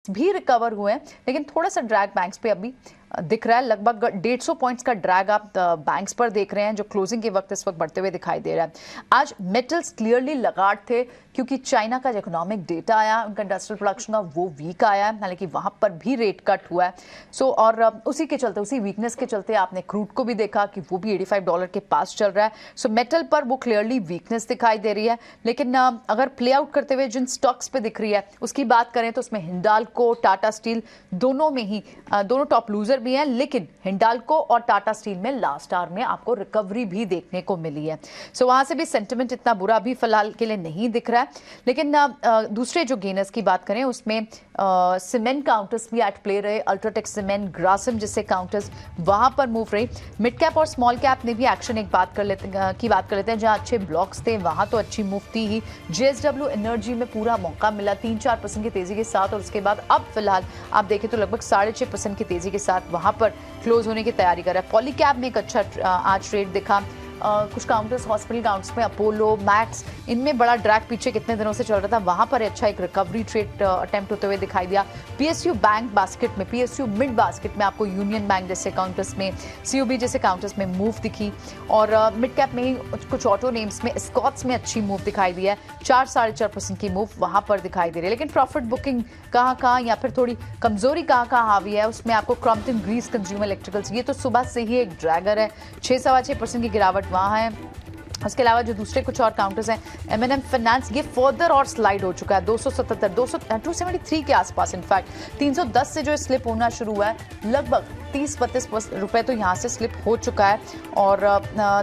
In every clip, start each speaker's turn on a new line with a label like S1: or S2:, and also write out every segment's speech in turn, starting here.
S1: भी रिकवर हुए हैं, लेकिन थोड़ा सा ड्रैग बैंक्स पे अभी दिख रहा है। लगभग 150 पॉइंट्स का ड्रैग आप बैंक्स पर देख रहे हैं, जो क्लोजिंग के वक्त इस वक्त बढ़ते हुए दिखाई दे रहा है। आज मेटल्स क्लियरली लगाड़ थे, क्योंकि चाइना का जो इकोनॉमिक डेटा आया, उनका इंडस्ट्रियल प्रोडक्शन का वो वीक आया है, हालांकि वहां पर भी रेट कट हुआ है। और उसी के चलते, उसी वीकनेस के चलते आपने क्रूड को भी देखा कि वो भी $85 के पास चल रहा है। सो मेटल पर वो क्लियरली वीकनेस दिखाई दे रही है। लेकिन अगर प्ले आउट करते हुए जिन स्टॉक्स पे दिख रही है उसकी बात करें तो उसमें हिंडाल्को, टाटा स्टील दोनों में ही दोनों टॉप लूजर भी हैं, लेकिन हिंडाल्को और टाटा स्टील में लास्ट आवर में आपको रिकवरी भी देखने को मिली है। सो वहां से भी सेंटिमेंट इतना बुरा भी फिलहाल के लिए नहीं दिख रहा है। लेकिन दूसरे जो गेनर्स की बात करें उसमें सीमेंट काउंटर्स भी एट प्ले रहे। अल्ट्राटेक सीमेंट, ग्रासिम जैसे काउंटर्स वहां पर मूव रहे। मिड कैप और स्मॉल कैप ने भी एक्शन एक बात कर लेते हैं। जहां अच्छे ब्लॉक्स थे वहां तो अच्छी मूव थी ही। जेएसडब्ल्यू एनर्जी में पूरा मौका मिला 3-4% की तेजी के साथ, और उसके बाद अब फिलहाल आप देखें तो लगभग 6.5% की तेजी के साथ वहां पर क्लोज होने की तैयारी कर रहा है। पॉलीकैब में एक अच्छा आज ट्रेड दिखा। कुछ काउंटर्स, हॉस्पिटल काउंटर्स में अपोलो, मैक्स, इनमें बड़ा ड्रैग पीछे कितने दिनों से चल रहा था, वहां पर अच्छा एक रिकवरी ट्रेड अटेम्प्ट होते हुए दिखाई दिया। पीएसयू बैंक बास्केट में, पीएसयू मिड बास्केट में आपको यूनियन बैंक जैसे काउंटर्स में, सीओबी जैसे काउंटर्स में मूव दिखी। और मिड कैप में ही कुछ ऑटो नेम्स में, स्कॉट्स में अच्छी मूव दिखाई दी है। 4-4.5% की मूव वहां पर दिखाई दे रही है। लेकिन प्रॉफिट बुकिंग कहाँ या फिर थोड़ी कमजोरी कहाँ हावी है, उसमें आपको क्रॉम्पटन ग्रीस, कंज्यूमर इलेक्ट्रिकल्स, ये तो सुबह से ही एक ड्रैगर है। 6-6.25% की गिरावट वहां है। उसके अलावा जो दूसरे कुछ और काउंटर्स हैं, एमएनएम फाइनेंस, ये फर्दर और स्लाइड हो चुका है 273 के आसपास। इनफैक्ट 310 से जो स्लिप होना शुरू हुआ है, लगभग 30-32 रुपए तो यहाँ से स्लिप हो चुका है। और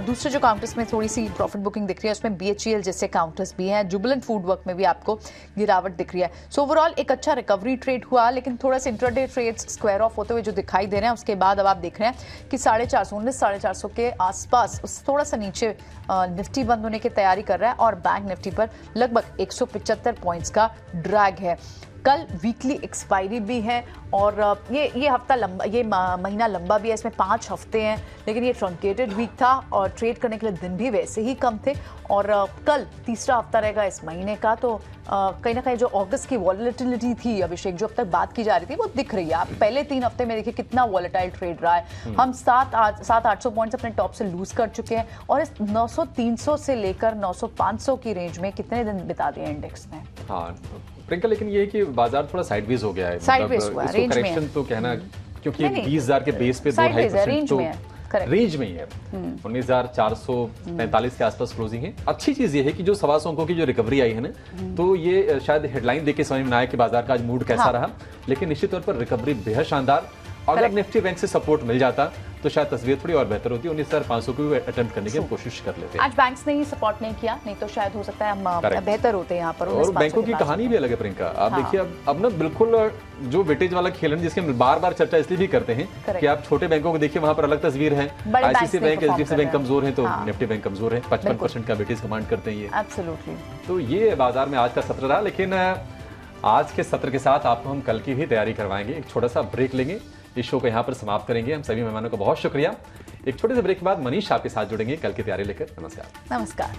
S1: दूसरे जो काउंटर्स में थोड़ी सी प्रॉफिट बुकिंग दिख रही है उसमें बीएचईएल जैसे काउंटर्स भी हैं। जुबिलेंट फूड वर्क में भी आपको गिरावट दिख रही है। सो ओवरऑल एक अच्छा रिकवरी ट्रेड हुआ, लेकिन थोड़ा सा इंट्राडे ट्रेड्स स्क्वायर ऑफ होते हुए जो दिखाई दे रहे हैं, उसके बाद अब आप देख रहे हैं कि 450 के आसपास थोड़ा सा नीचे निफ्टी बंद होने की तैयारी कर रहा है, और बैंक निफ्टी पर लगभग 175 पॉइंट्स का ड्रैग है। कल वीकली एक्सपायरी भी है, और ये हफ्ता लंबा, ये महीना लंबा भी है, इसमें 5 हफ्ते हैं, लेकिन ये ट्रंकेटेड वीक था और ट्रेड करने के लिए दिन भी वैसे ही कम थे। और कल तीसरा हफ्ता रहेगा इस महीने का, तो कहीं ना कहीं जो अगस्त की वॉलेटिलिटी थी, अभिषेक, जो अब तक बात की जा रही थी, वो दिख रही है। आप पहले 3 हफ्ते में देखिए कितना वॉलेटाइल ट्रेड रहा है। हम 700-800 पॉइंट्स अपने टॉप से लूज कर चुके हैं, और इस 900-300 से लेकर 900-500 की रेंज में कितने दिन बिता दिए इंडेक्स ने।
S2: हाँ प्रियंका, लेकिन ये है कि बाजार थोड़ा साइडवेज हो गया है,
S1: साइडवेज हुआ है, रेंज में
S2: करेक्शन तो कहना, क्योंकि 20,000 के बेस पे 2-2.5% तो रेंज में ही है। 19,445 के आसपास क्लोजिंग है। अच्छी चीज ये है कि जो 125 अंकों की जो रिकवरी आई है ना, तो ये शायद हेडलाइन देख के समझ में आया कि बाजार का आज मूड कैसा रहा, लेकिन निश्चित तौर पर रिकवरी बेहद शानदार। अगर निफ्टी बैंक से सपोर्ट मिल जाता तो शायद तस्वीर थोड़ी और बेहतर होती। 19,500 को भी अटेम्प्ट करने की हम कोशिश कर लेते हैं।
S1: आज बैंक्स ने ही सपोर्ट नहीं किया, नहीं तो शायद हो सकता है हम बेहतर होते यहाँ पर।
S2: और बैंकों की कहानी भी अलग है प्रियंका। आप देखिए अब ना बिल्कुल जो वेटेज वाला खेल है, जिसके बार बार चर्चा इसलिए भी करते हैं कि आप छोटे बैंकों को देखिए, वहां पर अलग तस्वीर है। आईसीआईसीआई बैंक, एचडीएफसी बैंक कमजोर है तो निफ्टी बैंक कमजोर है। 55% का वेटेज कमांड करते हैं ये।
S1: एब्सोल्युटली।
S2: तो ये बाजार में आज का सत्र रहा, लेकिन आज के सत्र के साथ आपको हम कल की भी तैयारी करवाएंगे। एक छोटा सा ब्रेक लेंगे, इस शो को यहाँ पर समाप्त करेंगे। हम सभी मेहमानों का बहुत शुक्रिया। एक छोटे से ब्रेक के बाद मनीष आपके साथ जुड़ेंगे कल की तैयारी लेकर। नमस्कार।